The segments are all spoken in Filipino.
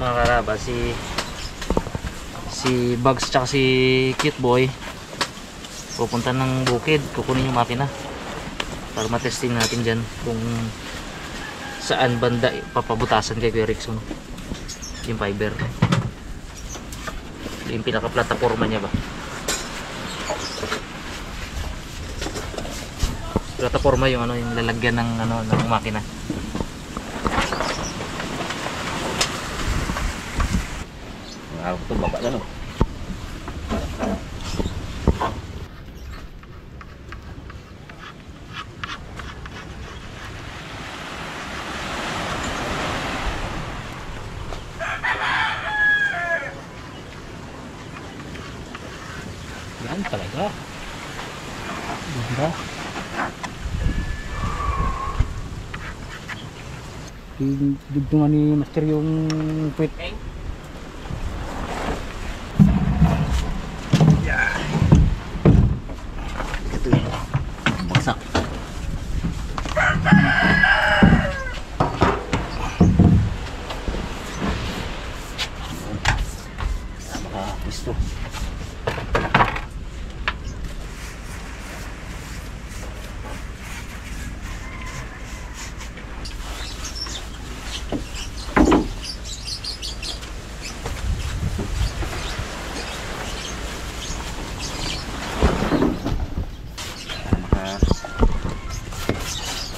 mga karaba, si Bugs tsaka si Cute Boy pupunta ng bukid, kukunin yung makina para matesting natin dyan kung saan banda papabutasan kay Kuya Rickson yung fiber, yung pinaka plataforma niya ba, plataforma yung ano, yung lalagyan ng ano ng makina. Ako ito baba na no. Yan talaga. Ganda. Dugtungan ni Master yung puwit. Ito yun. Bagsak. Maka-pisto.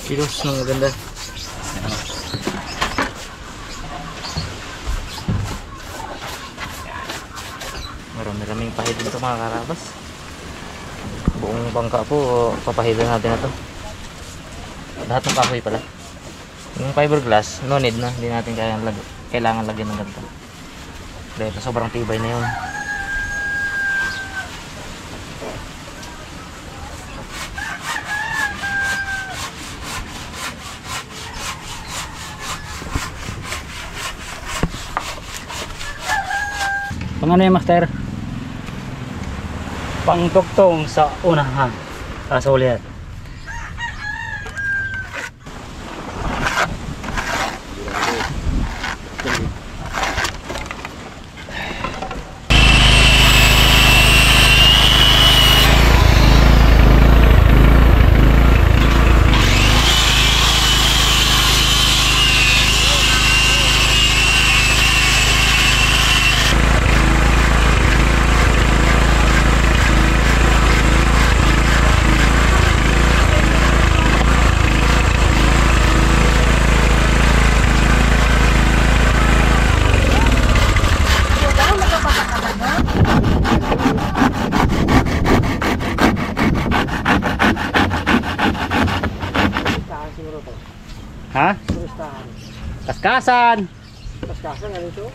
Kilos ng maganda. Marami-raming pahid dito mga karabas. Buong bangka po papahidan natin na to. Lahat ng kahoy pala. Yung fiberglass, no need na. Hindi natin kailangan lagyan ng ganito. Dahil sobrang tibay na yun. Pang ano yung Master? Pang tugtong sa unahan. Sa ulihan. Ha? Kaskasan. Kaskasan ano ito?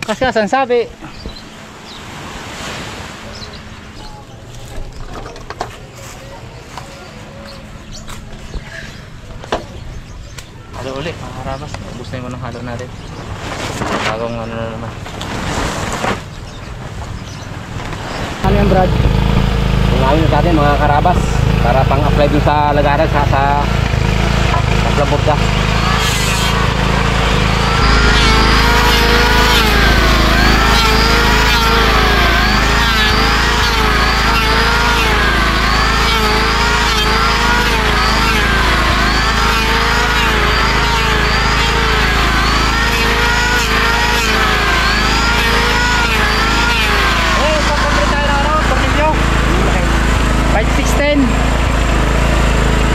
Kaskasan sabi. Halo ulit mga karabas. Ubus na yung manong halo natin. Bagong ano na naman. Ano yan Brad? Ngayon natin mga karabas para pang-apply dun sa lagaran sa labor ka.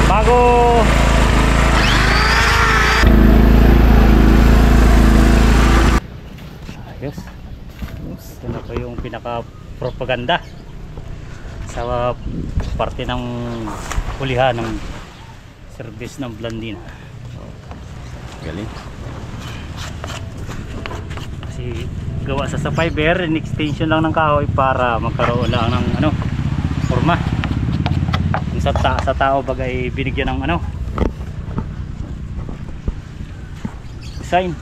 Bago ayos. Ito na po yung pinaka propaganda sa parte ng hulihan ng service ng Blandina. Galing kasi gawa sa fiber, in extension lang ng kahoy para magkaroon lang ng ano forma. Sa tao bagay binigyan ng ano design.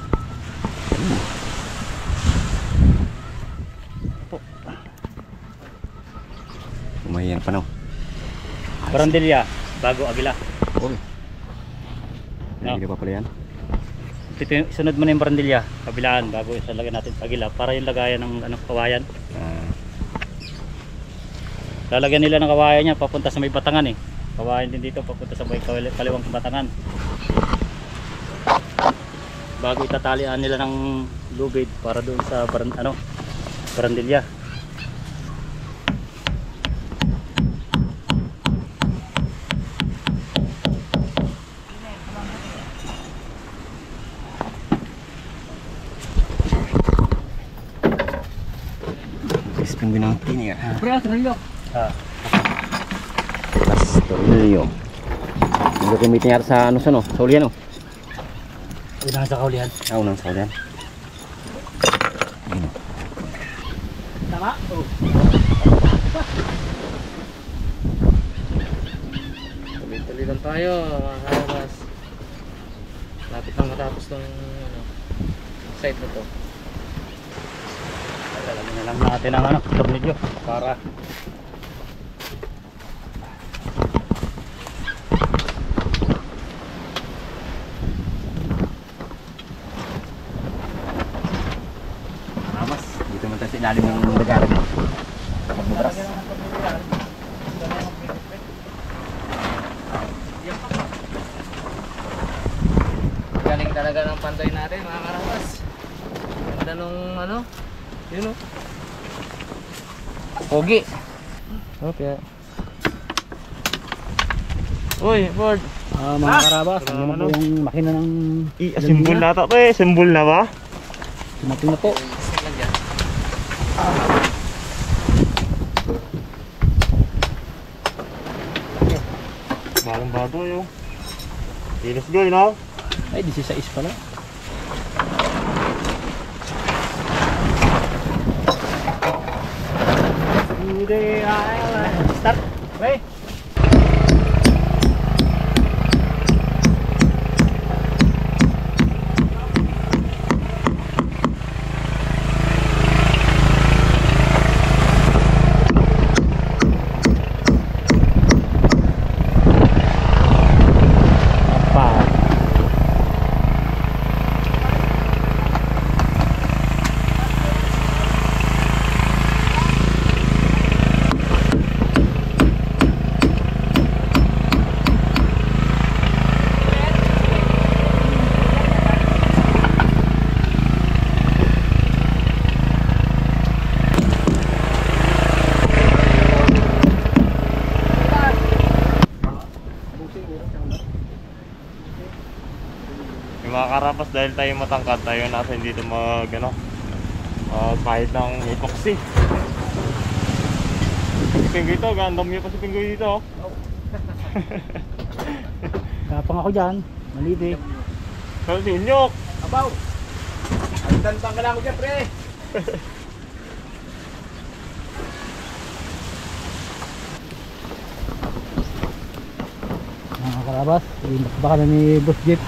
Umayan pa no. Barandilya bago Agila. Oh. No. Hindi pa pala yan. Ito sunod mo na yung barandilya, kabilaan, bago isa lagyan natin sa gila para yung lagayan ng ano, kawayan. Lalagyan nila ng kawayan niya papunta sa may batangan eh. Kawayan din dito papunta sa may kaliwang batangan. Bago itatalian nila ng lubid para doon sa barandilya. Pinang tini ya. Tornilyo. Pas tornilyo. Yung gamitin niya sa ano sa no? Sa ulian no? Unang sa kaulihan. Unang sa ulian. Tama? Oh. Tuloy-tuloy lang tayo mga karabas. Lapit lang matapos tong site na to. Lalagyan na lang natin ang tornilyo para Mas dito man tayo sa ilalim ng dagaran. Magbubras. Galing talaga ng pantoy natin mga karabas. Ganda nung ano, yun o. Pogi. Okay. Uy, Ford. mga karabas, ano na po yung makina ng Simbol na ito eh. Simbol na ba? dumating na po. Bagong bago yun. Let's go, you know? Ay, 16 pala. Start. Wait. Yung mga karapas, dahil tayo matangkad, tayo nasa dito mag ano, kahit ng epoxy. Pinggoy ito, gandam niyo pa si Pinggoy dito. Kapang ako dyan, malibig. Pero si Unyok. Abaw. Andan pang kailangan ko dyan, pre. Mga karabas, baka na ni Boss Jeep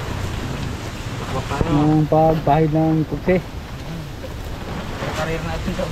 ng pagpahid ng kukse. Karir natin to.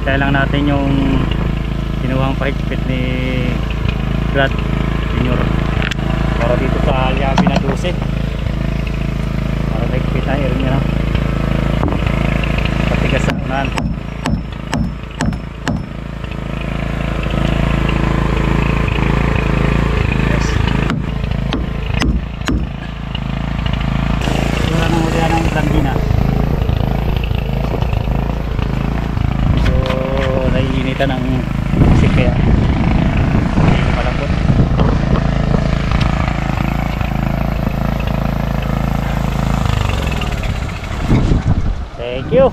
Hintay lang natin yung kinuhang pahigpit ni Brad Junior para dito sa Alyabi na 12 para pahigpit na iron nyo na patigas sa unahan. Yes. Wala nang muli ng Blandina. Naiinitan ng isip kaya hindi malambot. Thank you.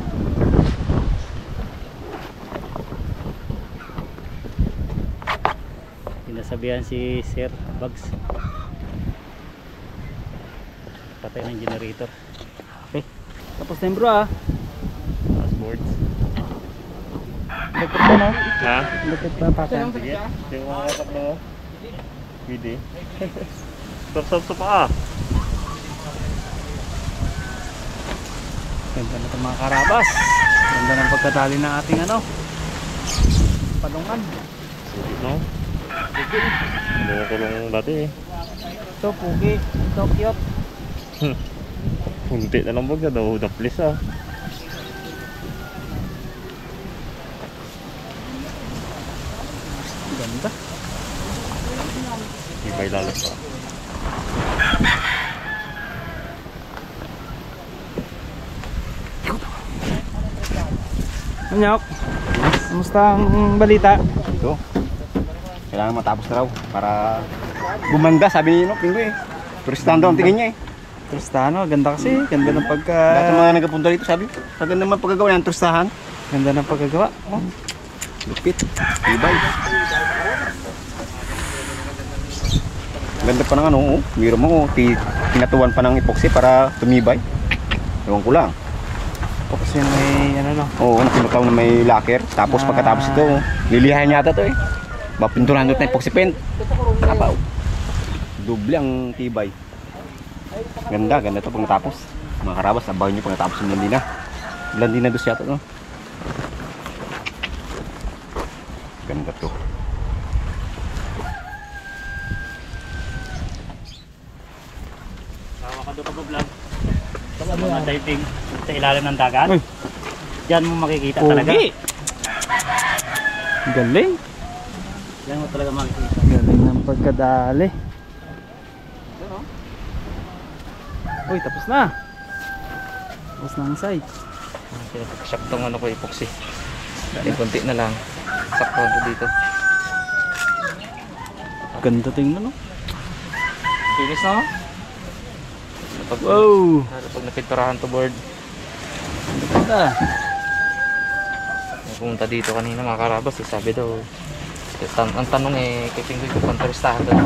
Pinasabihan si Sir Bugs patay ng generator. Okay, tapos na yung bro ah. Dashboards. Lupit na no? Ha? Lupit pa pa. Sige. Yung mga katak mo. Pwede. Stop sa paa. Ganda na itong mga karabas. Ganda ng pagkatali ng ating ano palungan. Sige, no? Hindi na tulong dati eh. Ito pugi. Ito cute. Kunti na lang baga daw. Daplis ah. Ganda. Ibay lalo pa. Anyok. Kamusta ang balita? Ito. Kailangan matapos na raw para gumanda, sabi ni Pinggoy. Turistahan daw ang tingin niya eh. Tristano, ganda kasi. Ganda ng Lahat ng mga nagkapunta dito sabi, maganda naman pagkagawa ng turistahan. Ganda ng pagkagawa. Oh. Lupit, ibay. Ganda pa ng ano, oh. Miro mo, tinatuan pa ng epoxy para tumibay. Ewan ko lang. Kasi may ano no. Oo, tinataw na may lacquer. Tapos pagkatapos ito, lilihan yata ito eh. Mapinturahan doon na epoxy paint. Trabaho. Doble ang tibay. Ganda, ganda ito pag natapos. Mga karabas, abangan nyo pag natapos yung Blandina. Blandina dos yata no. Ganda to. Tawa ka doon pag-vlog. Sa mga diving sa ilalim ng dagat. Uy. Diyan mo makikita talaga. Galing. Diyan mo talaga makikita. Galing ng pagkadali. Uy, tapos na. Tapos na ang side. Shock tong ano ko epoxy. Dahil konti na lang. Sakto dito. Ganda tingnan no. Finish na no? Wow. Pag napinturahan to board. Ganda. Pumunta dito kanina mga karabas, sabi daw ang tanong eh kay Pinggoy ko panturistahan daw.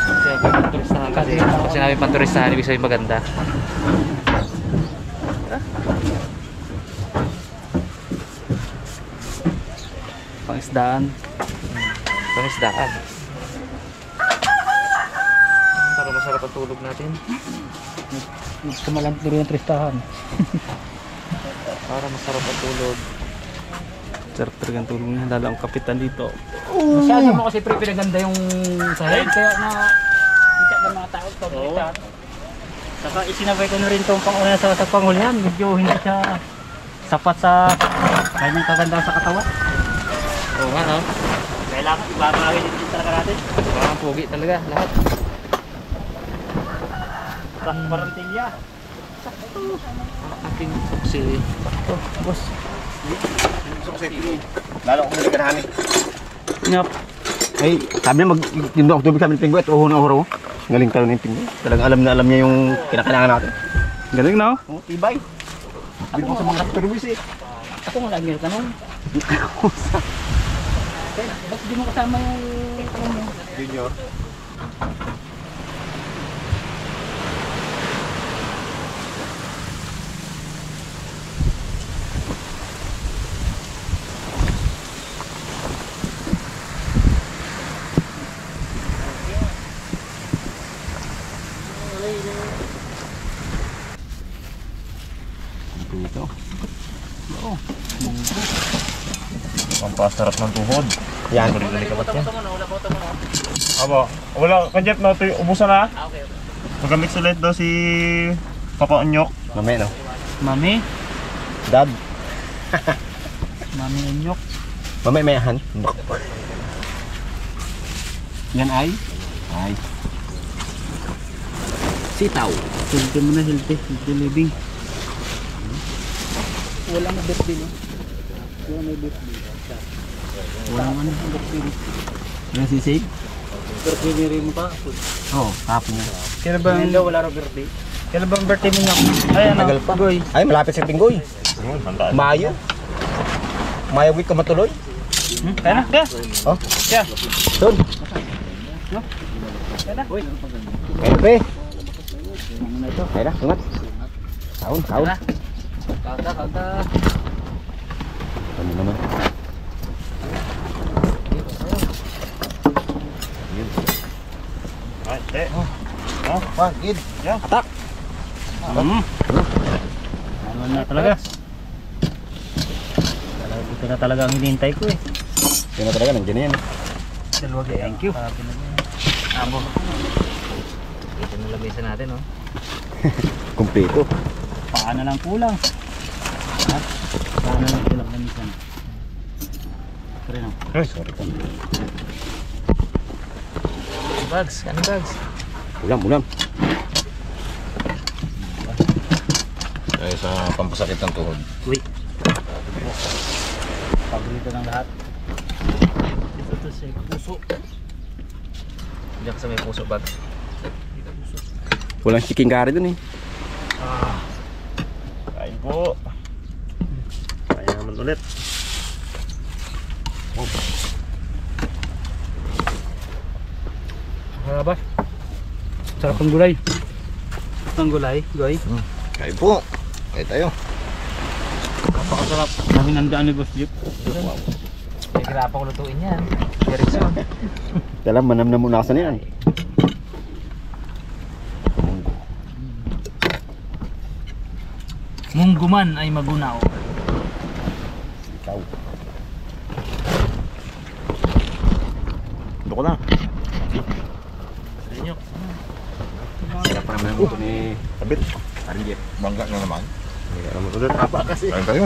Kasi panturistahan kasi sinabi panturistahan ibig sabihin maganda. Pangisdaan. Pangisdaan. Para masarap ang tulog natin. Kumalant duro yung tristahan. Para masarap ang tulog. Sarap talaga ang tulog niya. Lalo ang kapitan dito. Masyado mo kasi pre pinaganda yung sahig kaya na kita ng mga tao to. Oo. Saka isinabay ko na rin itong panguna sa panghulihan. Medyo hindi siya sapat sa kanyang kaganda sa katawan. Oo nga no? Kailangan ibabagay din talaga natin. Mga pugi talaga lahat. Sa parantilya. Ang aking epoxy. Boss. Lalo kung nagkanahan eh. Ngap. Ay, sabi niya mag-tindo ako tubig kami ng Pinggoy at uho na uhuro. Galing talaga ng Pinggoy. Talagang alam na alam niya yung kinakailangan natin. Galing na Oh, tibay. Sabi ko sa mga turbis eh. Ako nga lagi nang tanong. Ba't di mo kasama yung Junior. Dito. Oo. Napakasarap ng tuhod. Yan. Balik kapat yan. Aba, wala ka Jeff na ito. Ubusan na. Magamix ulit daw si Papa Onyok. Mamaya no. Mami. Dad. Mami Unyok. Mamaya mayahan. Yan ay. Ay. Sitaw. Healthy mo na, healthy. Healthy living. Wala na birthday no? Wala may birthday. Walang ano ang birthday. Ano sisig? Birthday ni Rimo pa. Oo, kapon na. Kailan ba Hello, wala rin birthday. Kailan ba ang birthday mo nga? Ay, ano? Tagal pa. Goy. Ay, malapit sa Tinggoy. Handaan. Mayo. Mayo week ka matuloy. Kaya na? Kaya? Oh, Kaya? doon. Kaya na? Uy. Kaya pre. Ano na ito? Kaya na, sungat. Kaun, kaun. Kauta. Ano naman? Ay, eh. Pagid. Atak. Ano na talaga? Ito na talaga ang hinihintay ko eh. Yun na talaga, nandiyan na yan. Dalawa kaya. Thank you. Abo. Ito na lamisan natin, no? Kumpleto. Paa na lang kulang. Ha? Paa na lang kulang minsan. Pero no. Ay, sorry po. Bags, kanin bags. Ulam. Dahil sa pampasakit ng tuhod. Uy. Paborito ng lahat. Ito sa puso. Diyan sa may puso bag. Walang chicken curry dun eh. Kain po. Kaya naman ulit. Haraba. Sarap ang gulay. Ang gulay, Goy. Kain po. Kain tayo. Napakasarap. Sabi nandaan ni Boss Jeep. May grapa ko lutuin yan. Very soon. Dalam, manam na muna kasi yan. Mungguman ay magunaw. Ikaw. Doko na. Sarap pa naman ito ni Kabit. Arinjet. Bangga na naman. Kaya naman ulit. Kain tayo.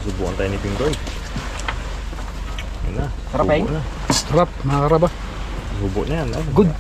Subukan tayo ni Pinggoy. Yun na. Sarap eh. Subo na. Sarap, mga karaba. Subo na yan. Good.